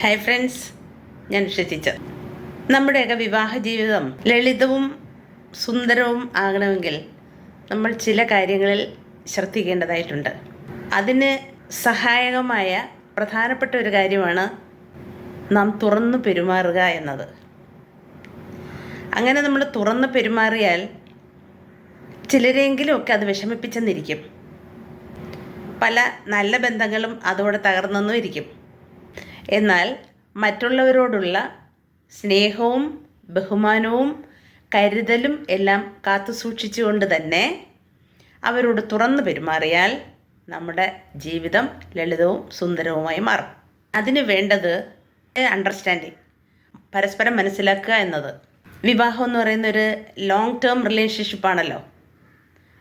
Hi friends, ഞാൻ teacher. നമ്മുടെയൊക്കെ വിവാഹ ജീവിതം ലളിതവും സുന്ദരവും ആകണമെങ്കിൽ നമ്മൾ ചില കാര്യങ്ങളിൽ ശ്രദ്ധിക്കേണ്ടതായിട്ടുണ്ട്. അതിന് സഹായകമായ പ്രധാനപ്പെട്ട ഒരു കാര്യമാണ് നാം തുറന്നു പെരുമാറുക എന്നത്. അങ്ങനെ നമ്മൾ തുറന്നു പെരുമാറിയാൽ ചിലരെങ്കിലുമൊക്കെ അത് വിഷമിപ്പിച്ചെന്നിരിക്കും. പല നല്ല ബന്ധങ്ങളും അതോടെ തകർന്നെന്നും ഇരിക്കും. എന്നാൽ മറ്റുള്ളവരോടുള്ള സ്നേഹവും ബഹുമാനവും കരുതലും എല്ലാം കാത്തു സൂക്ഷിച്ചുകൊണ്ട് തന്നെ അവരോട് തുറന്നു പെരുമാറിയാൽ നമ്മുടെ ജീവിതം ലളിതവും സുന്ദരവുമായി മാറും. അതിന് വേണ്ടത് അണ്ടർസ്റ്റാൻഡിങ്, പരസ്പരം മനസ്സിലാക്കുക എന്നത്. വിവാഹം എന്ന് പറയുന്നൊരു ലോങ് ടേം റിലേഷൻഷിപ്പാണല്ലോ.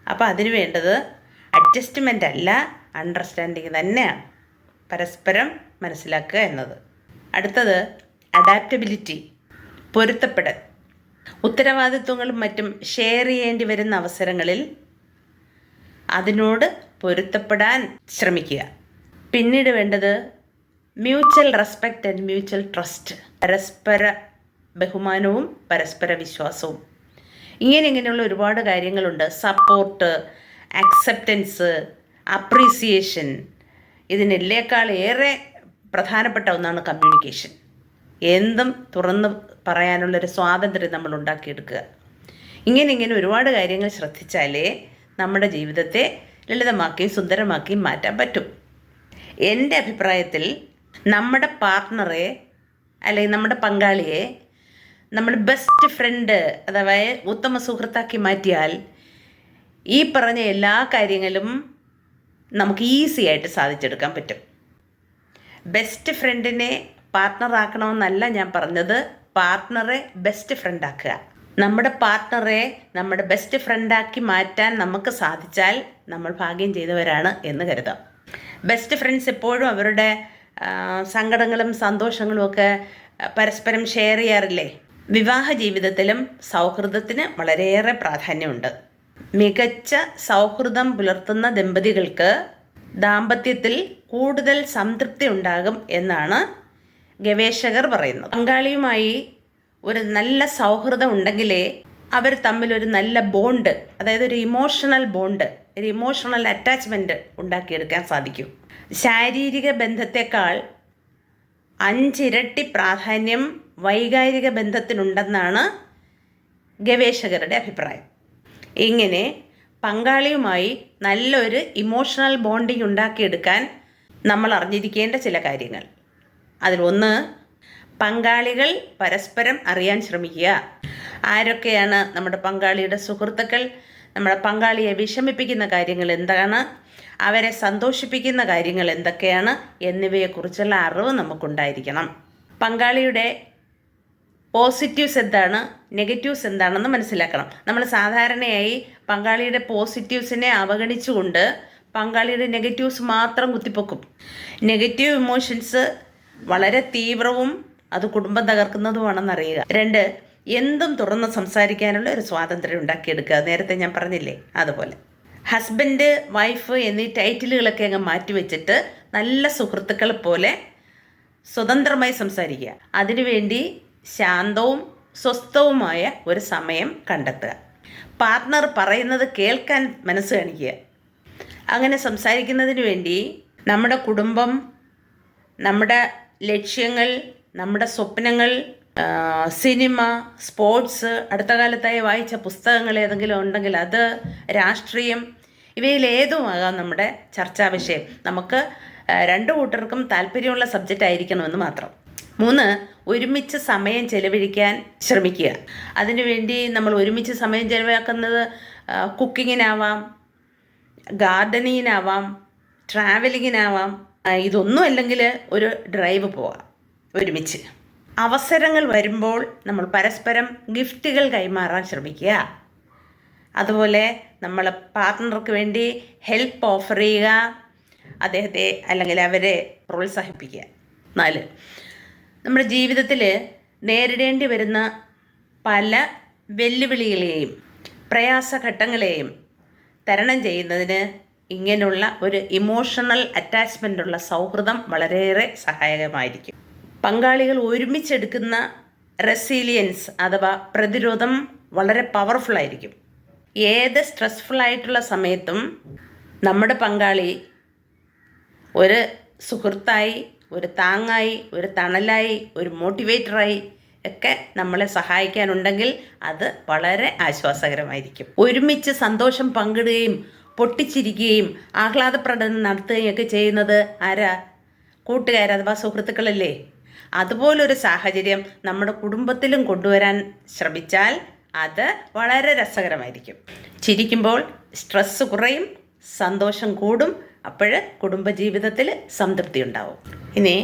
അപ്പോൾ അതിന് വേണ്ടത് അഡ്ജസ്റ്റ്മെൻ്റ് അല്ല, അണ്ടർസ്റ്റാൻഡിങ് തന്നെയാണ്. പരസ്പരം മനസ്സിലാക്കുക എന്നത്. അടുത്തത് അഡാപ്റ്റബിലിറ്റി, പൊരുത്തപ്പെടൽ. ഉത്തരവാദിത്വങ്ങളും മറ്റും ഷെയർ ചെയ്യേണ്ടി വരുന്ന അവസരങ്ങളിൽ അതിനോട് പൊരുത്തപ്പെടാൻ ശ്രമിക്കുക. പിന്നീട് വേണ്ടത് mutual respect and mutual trust, പരസ്പര ബഹുമാനവും പരസ്പര വിശ്വാസവും. ഇങ്ങനെയുള്ള ഒരുപാട് കാര്യങ്ങളുണ്ട്. Support, acceptance, appreciation. ഇതിനെല്ലേക്കാൾ ഏറെ പ്രധാനപ്പെട്ട ഒന്നാണ് കമ്മ്യൂണിക്കേഷൻ. എന്തും തുറന്ന് പറയാനുള്ളൊരു സ്വാതന്ത്ര്യം നമ്മൾ ഉണ്ടാക്കിയെടുക്കുക. ഇങ്ങനെ ഒരുപാട് കാര്യങ്ങൾ ശ്രദ്ധിച്ചാലേ നമ്മുടെ ജീവിതത്തെ ലളിതമാക്കിയും സുന്ദരമാക്കിയും മാറ്റാൻ പറ്റും. എൻ്റെ അഭിപ്രായത്തിൽ നമ്മുടെ പാർട്ട്ണറെ അല്ലെങ്കിൽ നമ്മുടെ പങ്കാളിയെ നമ്മൾ ബെസ്റ്റ് ഫ്രണ്ട് അഥവാ ഉത്തമ സുഹൃത്താക്കി മാറ്റിയാൽ ഈ പറഞ്ഞ എല്ലാ കാര്യങ്ങളും നമുക്ക് ഈസി ആയിട്ട് സാധിച്ചെടുക്കാൻ പറ്റും. ബെസ്റ്റ് ഫ്രണ്ടിനെ പാർട്ട്ണറാക്കണമെന്നല്ല ഞാൻ പറഞ്ഞത്, പാർട്ട്ണറെ ബെസ്റ്റ് ഫ്രണ്ടാക്കുക. നമ്മുടെ പാർട്ട്ണറെ നമ്മുടെ ബെസ്റ്റ് ഫ്രണ്ടാക്കി മാറ്റാൻ നമുക്ക് സാധിച്ചാൽ നമ്മൾ ഭാഗ്യം ചെയ്തവരാണ് എന്ന് കരുതാം. ബെസ്റ്റ് ഫ്രണ്ട്സ് എപ്പോഴും അവരുടെ സങ്കടങ്ങളും സന്തോഷങ്ങളും ഒക്കെ പരസ്പരം ഷെയർ ചെയ്യാറില്ലേ? വിവാഹ ജീവിതത്തിലും സൗഹൃദത്തിന് വളരെയേറെ പ്രാധാന്യമുണ്ട്. മികച്ച സൗഹൃദം പുലർത്തുന്ന ദമ്പതികൾക്ക് ദാമ്പത്യത്തിൽ കൂടുതൽ സംതൃപ്തി ഉണ്ടാകും എന്നാണ് ഗവേഷകർ പറയുന്നത്. പങ്കാളിയുമായി ഒരു നല്ല സൗഹൃദം ഉണ്ടെങ്കിലേ അവർ തമ്മിലൊരു നല്ല ബോണ്ട്, അതായത് ഒരു ഇമോഷണൽ ബോണ്ട്, ഒരു ഇമോഷണൽ അറ്റാച്ച്മെൻറ്റ് ഉണ്ടാക്കിയെടുക്കാൻ സാധിക്കും. ശാരീരിക ബന്ധത്തെക്കാൾ 5 ഇരട്ടി പ്രാധാന്യം വൈകാരിക ബന്ധത്തിനുണ്ടെന്നാണ് ഗവേഷകരുടെ അഭിപ്രായം. ഇങ്ങനെ പങ്കാളിയുമായി നല്ലൊരു ഇമോഷണൽ ബോണ്ടിങ് ഉണ്ടാക്കിയെടുക്കാൻ നമ്മൾ അറിഞ്ഞിരിക്കേണ്ട ചില കാര്യങ്ങൾ. അതിലൊന്ന്, പങ്കാളികൾ പരസ്പരം അറിയാൻ ശ്രമിക്കുക. ആരൊക്കെയാണ് നമ്മുടെ പങ്കാളിയുടെ സുഹൃത്തുക്കൾ, നമ്മുടെ പങ്കാളിയെ വിഷമിപ്പിക്കുന്ന കാര്യങ്ങൾ എന്താണ്, അവരെ സന്തോഷിപ്പിക്കുന്ന കാര്യങ്ങൾ എന്തൊക്കെയാണ് എന്നിവയെക്കുറിച്ചുള്ള അറിവ് നമുക്കുണ്ടായിരിക്കണം. പങ്കാളിയുടെ പോസിറ്റീവ്സ് എന്താണ്, നെഗറ്റീവ്സ് എന്താണെന്ന് മനസ്സിലാക്കണം. നമ്മൾ സാധാരണയായി പങ്കാളിയുടെ പോസിറ്റീവ്സിനെ അവഗണിച്ചുകൊണ്ട് പങ്കാളിയുടെ നെഗറ്റീവ്സ് മാത്രം കുത്തിപ്പൊക്കും. നെഗറ്റീവ് ഇമോഷൻസ് വളരെ തീവ്രവും അത് കുടുംബം തകർക്കുന്നതുമാണെന്നറിയുക. 2, എന്തും തുറന്ന് സംസാരിക്കാനുള്ള ഒരു സ്വാതന്ത്ര്യം ഉണ്ടാക്കിയെടുക്കുക. നേരത്തെ ഞാൻ പറഞ്ഞില്ലേ, അതുപോലെ ഹസ്ബൻഡ്, വൈഫ് എന്നീ ടൈറ്റിലുകളൊക്കെ അങ്ങ് മാറ്റിവെച്ചിട്ട് നല്ല സുഹൃത്തുക്കളെ പോലെ സ്വതന്ത്രമായി സംസാരിക്കുക. അതിനുവേണ്ടി ശാന്തവും സ്വസ്ഥവുമായ ഒരു സമയം കണ്ടെത്തുക. പാർട്ട്ണർ പറയുന്നത് കേൾക്കാൻ മനസ്സ് കാണിക്കുക. അങ്ങനെ സംസാരിക്കുന്നതിന് വേണ്ടി നമ്മുടെ കുടുംബം, നമ്മുടെ ലക്ഷ്യങ്ങൾ, നമ്മുടെ സ്വപ്നങ്ങൾ, സിനിമ, സ്പോർട്സ്, അടുത്ത കാലത്തായി വായിച്ച പുസ്തകങ്ങൾ ഏതെങ്കിലും ഉണ്ടെങ്കിൽ അത്, രാഷ്ട്രീയം, ഇവയിലേതുമാകാം നമ്മുടെ ചർച്ചാ വിഷയം. നമുക്ക് 2 കൂട്ടർക്കും താല്പര്യമുള്ള സബ്ജക്റ്റ് ആയിരിക്കണമെന്ന് മാത്രം. 3, ഒരുമിച്ച് സമയം ചെലവഴിക്കാൻ ശ്രമിക്കുക. അതിനുവേണ്ടി നമ്മൾ ഒരുമിച്ച് സമയം ചെലവാക്കുന്നത് കുക്കിങ്ങിനാവാം, ഗാർഡനിങ്ങിനാവാം, ട്രാവലിങ്ങിനാവാം. ഇതൊന്നും അല്ലെങ്കിൽ ഒരു ഡ്രൈവ് പോവാം ഒരുമിച്ച്. അവസരങ്ങൾ വരുമ്പോൾ നമ്മൾ പരസ്പരം ഗിഫ്റ്റുകൾ കൈമാറാൻ ശ്രമിക്കുക. അതുപോലെ നമ്മൾ പാർട്ട്ണർക്ക് വേണ്ടി ഹെൽപ്പ് ഓഫർ ചെയ്യുക, അദ്ദേഹത്തെ അല്ലെങ്കിൽ അവരെ പ്രോത്സാഹിപ്പിക്കുക. 4, നമ്മുടെ ജീവിതത്തിൽ നേരിടേണ്ടി വരുന്ന പല വെല്ലുവിളികളെയും പ്രയാസഘട്ടങ്ങളെയും തരണം ചെയ്യുന്നതിന് ഇങ്ങനെയുള്ള ഒരു ഇമോഷണൽ അറ്റാച്ച്മെൻ്റ് ഉള്ള സൗഹൃദം വളരെയേറെ സഹായകമായിരിക്കും. പങ്കാളികൾ ഒരുമിച്ചെടുക്കുന്ന റെസീലിയൻസ് അഥവാ പ്രതിരോധം വളരെ പവർഫുള്ളായിരിക്കും. ഏത് സ്ട്രെസ്ഫുള്ളായിട്ടുള്ള സമയത്തും നമ്മുടെ പങ്കാളി ഒരു സുഹൃത്തായി, ഒരു താങ്ങായി, ഒരു തണലായി, ഒരു മോട്ടിവേറ്ററായി ഒക്കെ നമ്മളെ സഹായിക്കാനുണ്ടെങ്കിൽ അത് വളരെ ആശ്വാസകരമായിരിക്കും. ഒരുമിച്ച് സന്തോഷം പങ്കിടുകയും പൊട്ടിച്ചിരിക്കുകയും ആഹ്ലാദപ്രകടനം നടത്തുകയും ഒക്കെ ചെയ്യുന്നത് ആരാ? കൂട്ടുകാർ അഥവാ സുഹൃത്തുക്കളല്ലേ? അതുപോലൊരു സാഹചര്യം നമ്മുടെ കുടുംബത്തിലും കൊണ്ടുവരാൻ ശ്രമിച്ചാൽ അത് വളരെ രസകരമായിരിക്കും. ചിരിക്കുമ്പോൾ സ്ട്രെസ്സ് കുറയും, സന്തോഷം കൂടും. അപ്പോൾ കുടുംബജീവിതത്തിൽ സംതൃപ്തി ഉണ്ടാവും. ഇനി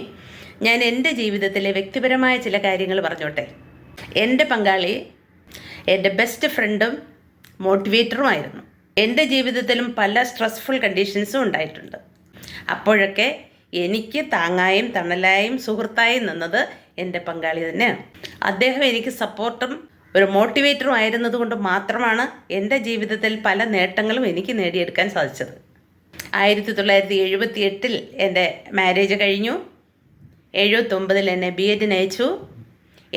ഞാൻ എൻ്റെ ജീവിതത്തിലെ വ്യക്തിപരമായ ചില കാര്യങ്ങൾ പറഞ്ഞോട്ടെ. എൻ്റെ പങ്കാളി എൻ്റെ ബെസ്റ്റ് ഫ്രണ്ടും മോട്ടിവേറ്ററുമായിരുന്നു. എൻ്റെ ജീവിതത്തിലും പല സ്ട്രെസ്ഫുൾ കണ്ടീഷൻസും ഉണ്ടായിട്ടുണ്ട്. അപ്പോഴൊക്കെ എനിക്ക് താങ്ങായും തണലായും സുഹൃത്തായും നിന്നത് എൻ്റെ പങ്കാളി തന്നെയാണ്. അദ്ദേഹം എനിക്ക് സപ്പോർട്ടും ഒരു മോട്ടിവേറ്ററും ആയിരുന്നത് കൊണ്ട് മാത്രമാണ് എൻ്റെ ജീവിതത്തിൽ പല നേട്ടങ്ങളും എനിക്ക് നേടിയെടുക്കാൻ സാധിച്ചത്. 1978 എൻ്റെ മാരേജ് കഴിഞ്ഞു. 79 എന്നെ BEdന് അയച്ചു.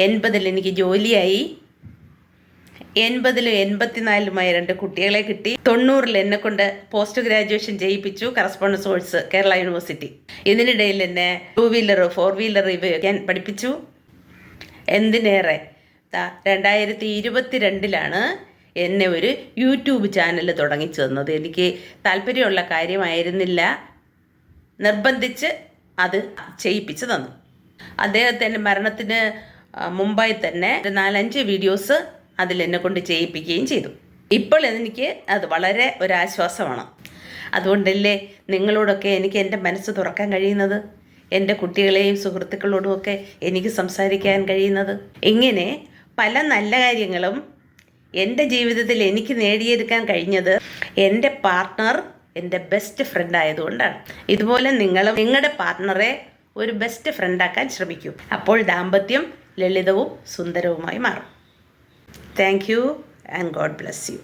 80 എനിക്ക് ജോലിയായി. 80 84 2 കുട്ടികളെ കിട്ടി. 90 എന്നെ കൊണ്ട് പോസ്റ്റ് ഗ്രാജുവേഷൻ ചെയ്യിപ്പിച്ചു, കറസ്പോണ്ടൻസ് കോഴ്സ് കേരള യൂണിവേഴ്സിറ്റി. ഇതിനിടയിൽ എന്നെ 2 വീലർ 4 വീലർ ഉപയോഗിക്കാൻ പഠിപ്പിച്ചു. എന്തിനേറെ 2022 എന്നെ ഒരു യൂട്യൂബ് ചാനൽ തുടങ്ങിച്ചു തന്നത്. എനിക്ക് താല്പര്യമുള്ള കാര്യമായിരുന്നില്ല, നിർബന്ധിച്ച് അത് ചെയ്യിപ്പിച്ച് തന്നു. അദ്ദേഹത്തിൻ്റെ മരണത്തിന് മുമ്പായി തന്നെ 4-5 വീഡിയോസ് അതിലെന്നെ കൊണ്ട് ചെയ്യിപ്പിക്കുകയും ചെയ്തു. ഇപ്പോൾ എനിക്ക് അത് വളരെ ഒരാശ്വാസമാണ്. അതുകൊണ്ടല്ലേ നിങ്ങളോടൊക്കെ എനിക്ക് എൻ്റെ മനസ്സ് തുറക്കാൻ കഴിയുന്നത്, എൻ്റെ കുട്ടികളെയും സുഹൃത്തുക്കളോടുമൊക്കെ എനിക്ക് സംസാരിക്കാൻ കഴിയുന്നത്. ഇങ്ങനെ പല നല്ല കാര്യങ്ങളും എൻ്റെ ജീവിതത്തിൽ എനിക്ക് നേടിയെടുക്കാൻ കഴിഞ്ഞത് എൻ്റെ പാർട്ട്ണർ എൻ്റെ ബെസ്റ്റ് ഫ്രണ്ട് ആയതുകൊണ്ടാണ്. ഇതുപോലെ നിങ്ങളും നിങ്ങളുടെ പാർട്ട്ണറെ ഒരു ബെസ്റ്റ് ഫ്രണ്ടാക്കാൻ ശ്രമിക്കൂ. അപ്പോൾ ദാമ്പത്യം ലളിതവും സുന്ദരവുമായി മാറും. Thank you and God bless you.